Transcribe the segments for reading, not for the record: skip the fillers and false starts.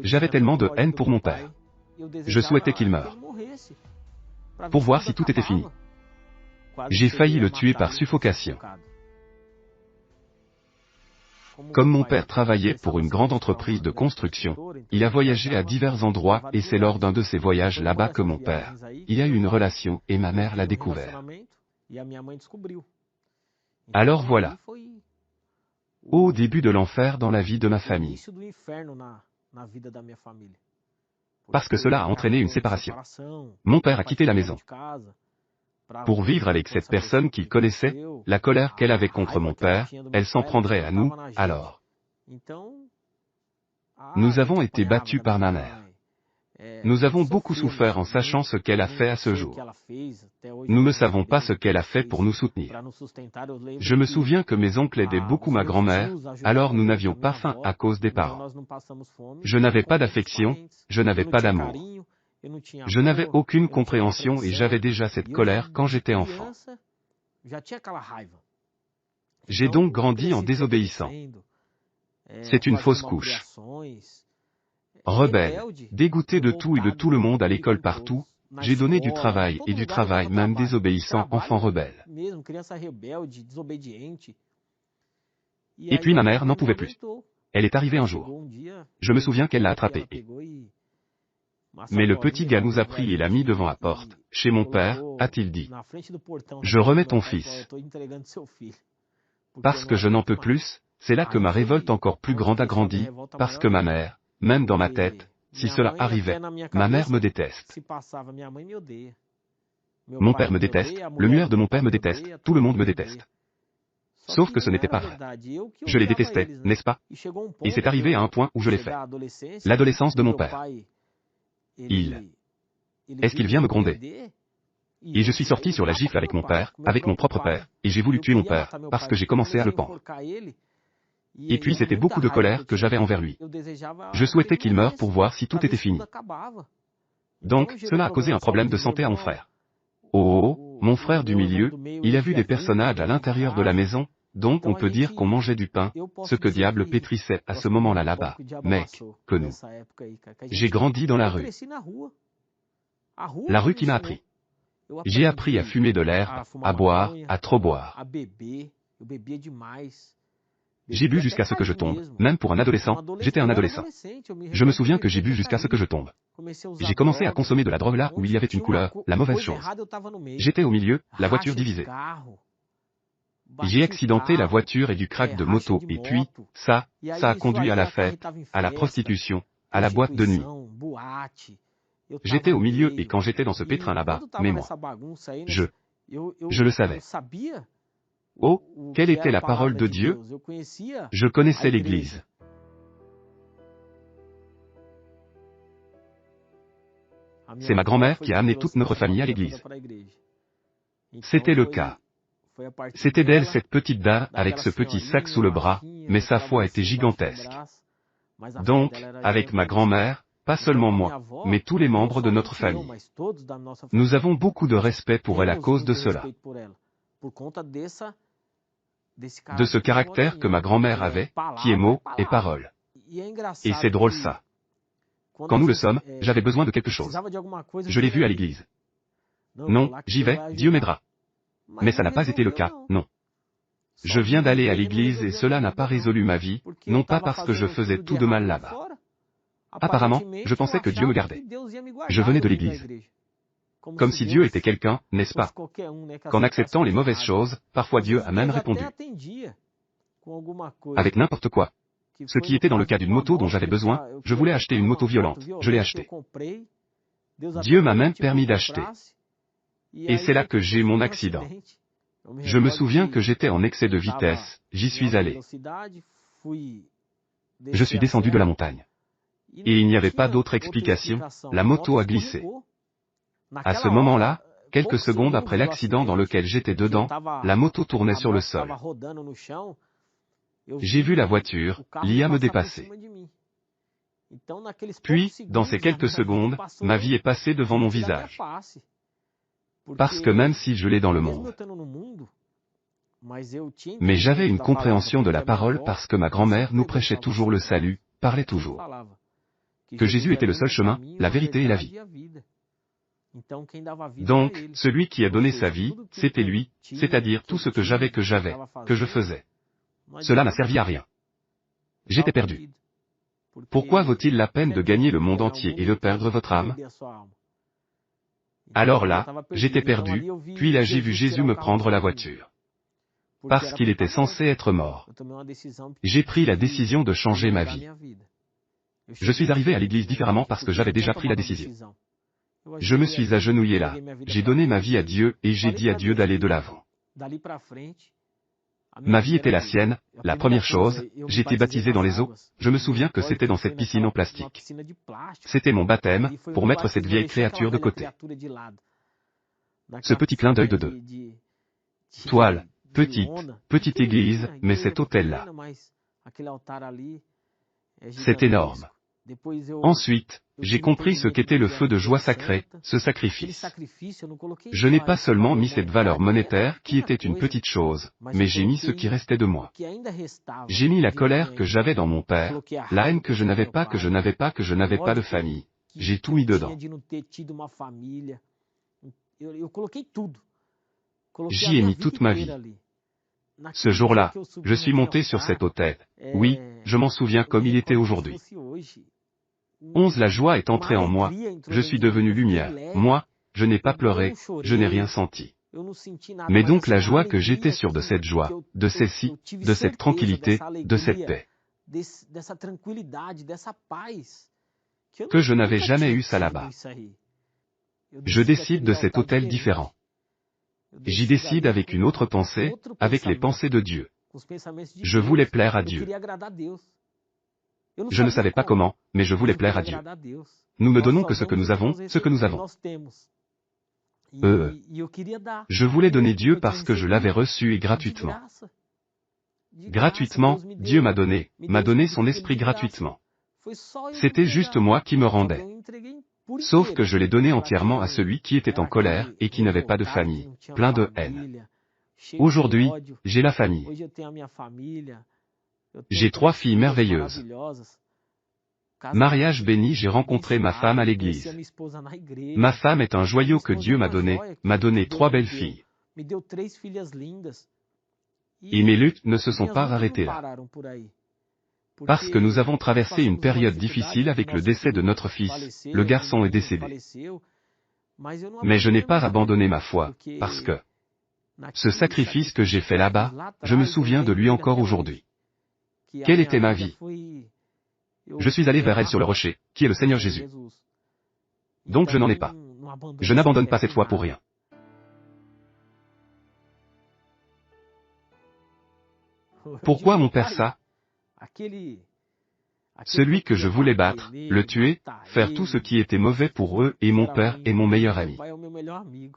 J'avais tellement de haine pour mon père. Je souhaitais qu'il meure. Pour voir si tout était fini. J'ai failli le tuer par suffocation. Comme mon père travaillait pour une grande entreprise de construction, il a voyagé à divers endroits et c'est lors d'un de ces voyages là-bas que mon père, il a eu une relation et ma mère l'a découvert. Alors voilà. Au début de l'enfer dans la vie de ma famille. Parce que cela a entraîné une séparation. Mon père a quitté la maison. Pour vivre avec cette personne qu'il connaissait, la colère qu'elle avait contre mon père, elle s'en prendrait à nous, alors. Nous avons été battus par ma mère. Nous avons beaucoup souffert en sachant ce qu'elle a fait à ce jour. Nous ne savons pas ce qu'elle a fait pour nous soutenir. Je me souviens que mes oncles aidaient beaucoup ma grand-mère, alors nous n'avions pas faim à cause des parents. Je n'avais pas d'affection, je n'avais pas d'amour. Je n'avais aucune compréhension et j'avais déjà cette colère quand j'étais enfant. J'ai donc grandi en désobéissant. C'est une fausse couche. Rebelle, dégoûté de tout et de tout le monde à l'école partout, j'ai donné du travail et du travail même désobéissant enfant rebelle. Et puis ma mère n'en pouvait plus. Elle est arrivée un jour. Je me souviens qu'elle l'a attrapé et... Mais le petit gars nous a pris et l'a mis devant la porte. Chez mon père, a-t-il dit. Je remets ton fils. Parce que je n'en peux plus, c'est là que ma révolte encore plus grande a grandi, parce que ma mère, même dans ma tête, si cela arrivait, ma mère me déteste. Mon père me déteste, le mueur de mon père me déteste, tout le monde me déteste. Sauf que ce n'était pas vrai. Je les détestais, n'est-ce pas? Et c'est arrivé à un point où je l'ai fait. L'adolescence de mon père. Est-ce qu'il vient me gronder? Et je suis sorti sur la gifle avec mon père, avec mon propre père, et j'ai voulu tuer mon père, parce que j'ai commencé à le pendre. Et puis c'était beaucoup de colère que j'avais envers lui. Je souhaitais qu'il meure pour voir si tout était fini. Donc, cela a causé un problème de santé à mon frère. Oh, mon frère du milieu, il a vu des personnages à l'intérieur de la maison, donc on peut dire qu'on mangeait du pain, ce que diable pétrissait à ce moment-là là-bas, mec, que nous. J'ai grandi dans la rue. La rue qui m'a appris. J'ai appris à fumer de l'herbe, à boire, à trop boire. J'ai bu jusqu'à ce que je tombe, même pour un adolescent, j'étais un adolescent. Je me souviens que j'ai bu jusqu'à ce que je tombe. J'ai commencé à consommer de la drogue là où il y avait une couleur, la mauvaise chose. J'étais au milieu, la voiture divisée. J'ai accidenté la voiture et du crack de moto et puis, ça a conduit à la fête, à la prostitution, à la boîte de nuit. J'étais au milieu et quand j'étais dans ce pétrin là-bas, mais moi, je le savais. Oh, quelle était la parole de Dieu? Je connaissais l'Église. C'est ma grand-mère qui a amené toute notre famille à l'Église. C'était le cas. C'était d'elle cette petite dame avec ce petit sac sous le bras, mais sa foi était gigantesque. Donc, avec ma grand-mère, pas seulement moi, mais tous les membres de notre famille. Nous avons beaucoup de respect pour elle à cause de cela. De ce caractère que ma grand-mère avait, qui est mots et paroles. Et c'est drôle ça. Quand nous le sommes, j'avais besoin de quelque chose. Je l'ai vu à l'église. Non, j'y vais, Dieu m'aidera. Mais ça n'a pas été le cas, non. Je viens d'aller à l'église et cela n'a pas résolu ma vie, non pas parce que je faisais tout de mal là-bas. Apparemment, je pensais que Dieu me gardait. Je venais de l'église. Comme si Dieu était quelqu'un, n'est-ce pas? Qu'en acceptant les mauvaises choses, parfois Dieu a même répondu. Avec n'importe quoi. Ce qui était dans le cas d'une moto dont j'avais besoin, je voulais acheter une moto violente, je l'ai achetée. Dieu m'a même permis d'acheter. Et c'est là que j'ai mon accident. Je me souviens que j'étais en excès de vitesse, j'y suis allé. Je suis descendu de la montagne. Et il n'y avait pas d'autre explication, la moto a glissé. À ce moment-là, quelques secondes après l'accident dans lequel j'étais dedans, la moto tournait sur le sol. J'ai vu la voiture, l'IA me dépasser. Puis, dans ces quelques secondes, ma vie est passée devant mon visage. Parce que même si je l'ai dans le monde. Mais j'avais une compréhension de la parole parce que ma grand-mère nous prêchait toujours le salut, parlait toujours. que Jésus était le seul chemin, la vérité et la vie. Donc, celui qui a donné sa vie, c'était lui, c'est-à-dire tout ce que j'avais, que je faisais. Cela n'a servi à rien. J'étais perdu. Pourquoi vaut-il la peine de gagner le monde entier et de perdre votre âme? Alors là, j'étais perdu, puis là j'ai vu Jésus me prendre la voiture. Parce qu'il était censé être mort. J'ai pris la décision de changer ma vie. Je suis arrivé à l'église différemment parce que j'avais déjà pris la décision. Je me suis agenouillé là, j'ai donné ma vie à Dieu et j'ai dit à Dieu d'aller de l'avant. Ma vie était la sienne, la première chose, j'étais baptisé dans les eaux, je me souviens que c'était dans cette piscine en plastique. C'était mon baptême, pour mettre cette vieille créature de côté. Ce petit clin d'œil de deux toiles, petite église, mais cet autel-là, c'est énorme. Ensuite, j'ai compris ce qu'était le feu de joie sacré, ce sacrifice. Je n'ai pas seulement mis cette valeur monétaire qui était une petite chose, mais j'ai mis ce qui restait de moi. J'ai mis la colère que j'avais dans mon père, la haine que je n'avais pas de famille. J'ai tout mis dedans. J'y ai mis toute ma vie. Ce jour-là, je suis monté sur cet autel. Oui, je m'en souviens comme il était aujourd'hui. 11 La joie est entrée en moi, je suis devenu lumière, moi, je n'ai pas pleuré, je n'ai rien senti. Mais donc la joie que j'étais sûr de cette joie, de celle-ci, de cette tranquillité, de cette paix, que je n'avais jamais eu ça là-bas. Je décide de cet autel différent. J'y décide avec une autre pensée, avec les pensées de Dieu. Je voulais plaire à Dieu. Je ne savais pas comment, mais je voulais plaire à Dieu. Nous ne donnons que ce que nous avons, ce que nous avons. Je voulais donner Dieu parce que je l'avais reçu et gratuitement. Gratuitement, Dieu m'a donné son esprit gratuitement. C'était juste moi qui me rendais. Sauf que je l'ai donné entièrement à celui qui était en colère et qui n'avait pas de famille, plein de haine. Aujourd'hui, j'ai la famille. J'ai 3 filles merveilleuses. Mariage béni, j'ai rencontré ma femme à l'église. Ma femme est un joyau que Dieu m'a donné 3 belles filles. Et mes luttes ne se sont pas arrêtées là. Parce que nous avons traversé une période difficile avec le décès de notre fils, le garçon est décédé. Mais je n'ai pas abandonné ma foi, parce que ce sacrifice que j'ai fait là-bas, je me souviens de lui encore aujourd'hui. Quelle était ma vie? Je suis allé vers elle sur le rocher, qui est le Seigneur Jésus. Donc je n'en ai pas. Je n'abandonne pas cette foi pour rien. Pourquoi mon père ça? Celui que je voulais battre, le tuer, faire tout ce qui était mauvais pour eux et mon père est mon meilleur ami.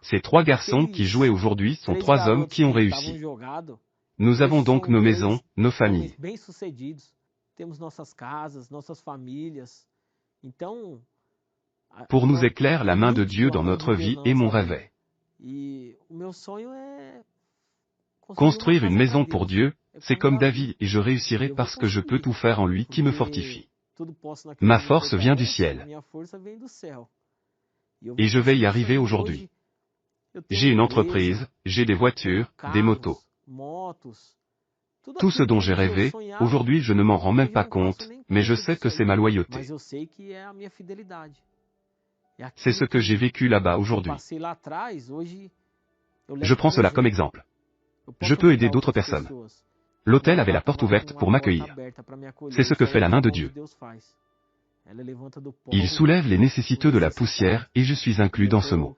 Ces 3 garçons qui jouaient aujourd'hui sont 3 hommes qui ont réussi. Nous avons donc nos maisons, nos familles. Pour nous est claire la main de Dieu dans notre vie et mon rêve est construire une maison pour Dieu, c'est comme David et je réussirai parce que je peux tout faire en lui qui me fortifie. Ma force vient du ciel. Et je vais y arriver aujourd'hui. J'ai une entreprise, j'ai des voitures, des motos. Tout ce dont j'ai rêvé, aujourd'hui je ne m'en rends même pas compte, mais je sais que c'est ma loyauté. C'est ce que j'ai vécu là-bas aujourd'hui. Je prends cela comme exemple. Je peux aider d'autres personnes. L'autel avait la porte ouverte pour m'accueillir. C'est ce que fait la main de Dieu. Il soulève les nécessiteux de la poussière et je suis inclus dans ce mot.